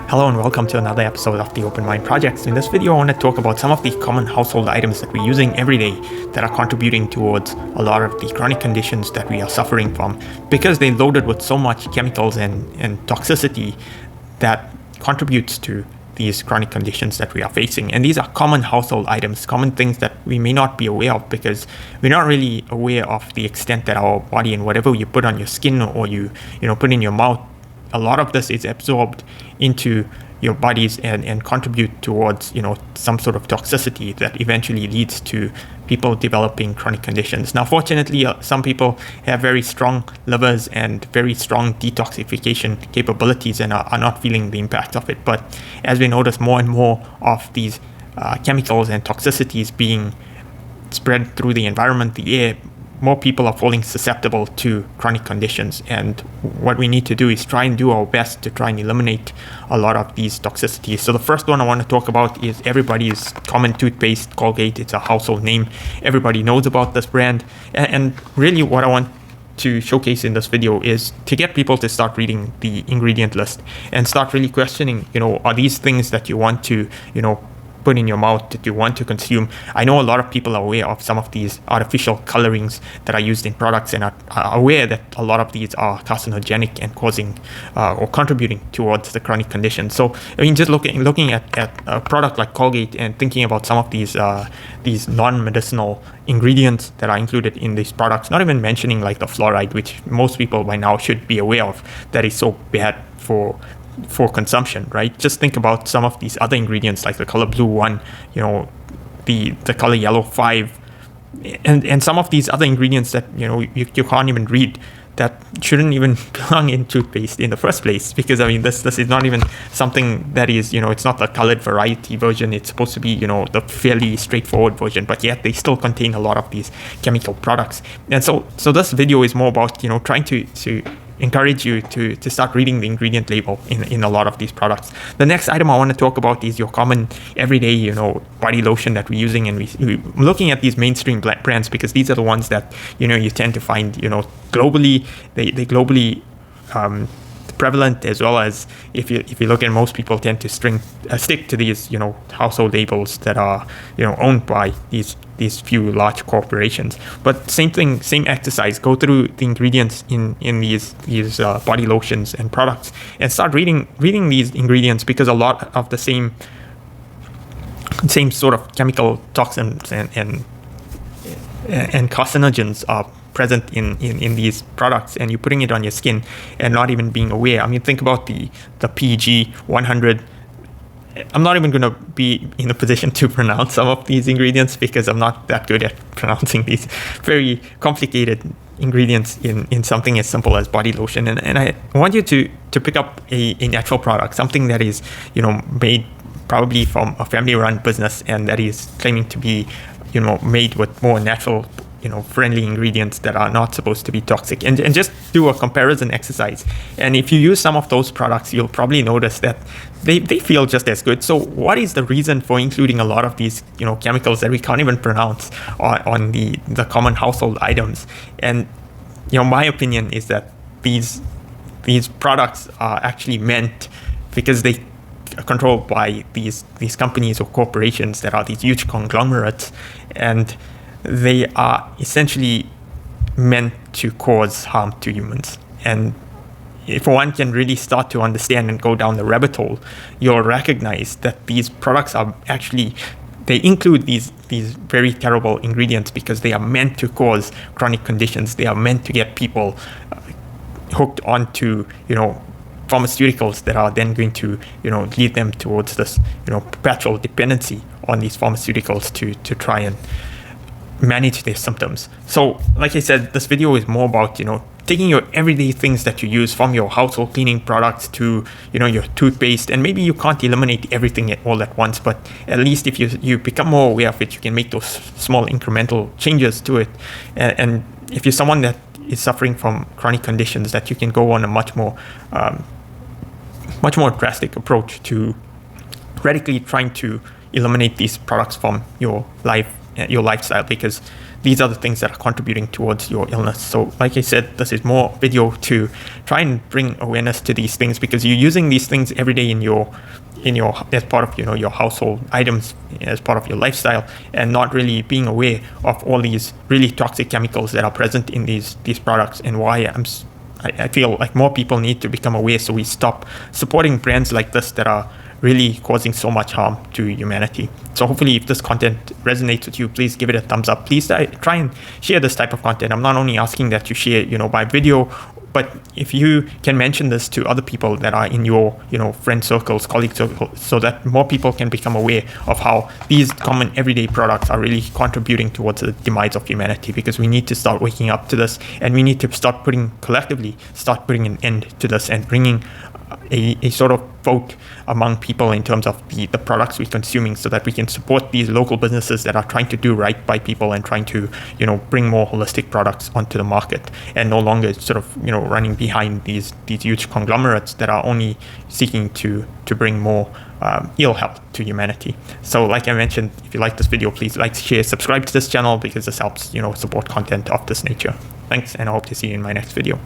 Hello and welcome to another episode of the Open Mind Project. So in this video, I want to talk about some of the common household items that we're using every day that are contributing towards a lot of the chronic conditions that we are suffering from, because they're loaded with so much chemicals and toxicity that contributes to these chronic conditions that we are facing. And these are common household items, common things that we may not be aware of because we're not really aware of the extent that our body and whatever you put on your skin or you put in your mouth, a lot of this is absorbed into your bodies and contribute towards some sort of toxicity that eventually leads to people developing chronic conditions. Now, fortunately, some people have very strong livers and very strong detoxification capabilities and are not feeling the impact of it. But as we notice more and more of these chemicals and toxicities being spread through the environment, the air, more people are falling susceptible to chronic conditions. And what we need to do is try and do our best to try and eliminate a lot of these toxicities. So the first one I want to talk about is everybody's common toothpaste, Colgate. It's a household name. Everybody knows about this brand. And really what I want to showcase in this video is to get people to start reading the ingredient list and start really questioning, are these things that you want to, put in your mouth, that you want to consume. I know a lot of people are aware of some of these artificial colorings that are used in products and are aware that a lot of these are carcinogenic and causing or contributing towards the chronic condition. So just looking at a product like Colgate and thinking about some of these non-medicinal ingredients that are included in these products, not even mentioning like the fluoride, which most people by now should be aware of, that is so bad for consumption, right? Just think about some of these other ingredients like the color blue 1, the color yellow 5, and some of these other ingredients that you can't even read, that shouldn't even belong in toothpaste in the first place, because this is not even something that is it's not the colored variety version. It's supposed to be the fairly straightforward version, but yet they still contain a lot of these chemical products. And so this video is more about trying to encourage you to start reading the ingredient label in a lot of these products. The next item I want to talk about is your common everyday body lotion that we're using, and we're looking at these mainstream brands because these are the ones that you tend to find globally. They globally prevalent, as well as if you look at, most people tend to stick to these household labels that are owned by these few large corporations. But same exercise, go through the ingredients in these body lotions and products and start reading these ingredients, because a lot of the same sort of chemical toxins and carcinogens are present in these products, and you're putting it on your skin and not even being aware. Think about the PG 100. I'm not even going to be in a position to pronounce some of these ingredients because I'm not that good at pronouncing these very complicated ingredients in something as simple as body lotion. And I want you to pick up a natural product, something that is made probably from a family-run business and that is claiming to be made with more natural friendly ingredients that are not supposed to be toxic, and just do a comparison exercise. And if you use some of those products, you'll probably notice that they feel just as good. So what is the reason for including a lot of these chemicals that we can't even pronounce on the common household items? And my opinion is that these products are actually meant, because they are controlled by these companies or corporations that are these huge conglomerates, and they are essentially meant to cause harm to humans. And if one can really start to understand and go down the rabbit hole, you'll recognize that these products are actually, they include these very terrible ingredients because they are meant to cause chronic conditions. They are meant to get people hooked onto pharmaceuticals that are then going to lead them towards this perpetual dependency on these pharmaceuticals to try and manage their symptoms. So like I said, this video is more about taking your everyday things that you use, from your household cleaning products to your toothpaste. And maybe you can't eliminate everything all at once, but at least if you become more aware of it, you can make those small incremental changes to it. And if you're someone that is suffering from chronic conditions, that you can go on a much more drastic approach to radically trying to eliminate these products from your lifestyle, because these are the things that are contributing towards your illness. So like I said, this is more video to try and bring awareness to these things, because you're using these things every day in your as part of your household items, as part of your lifestyle, and not really being aware of all these really toxic chemicals that are present in these products, and why I feel like more people need to become aware, so we stop supporting brands like this that are really causing so much harm to humanity. So hopefully, if this content resonates with you, please give it a thumbs up. Please try and share this type of content. I'm not only asking that you share, by video, but if you can mention this to other people that are in your, friend circles, colleague circles, so that more people can become aware of how these common everyday products are really contributing towards the demise of humanity, because we need to start waking up to this, and we need to collectively start putting an end to this, and bringing a sort of vote among people in terms of the products we're consuming, so that we can support these local businesses that are trying to do right by people and trying to, bring more holistic products onto the market, and no longer sort of, running behind these huge conglomerates that are only seeking to bring more ill health to humanity. So like I mentioned, if you like this video, please like, share, subscribe to this channel, because this helps, support content of this nature. Thanks, and I hope to see you in my next video.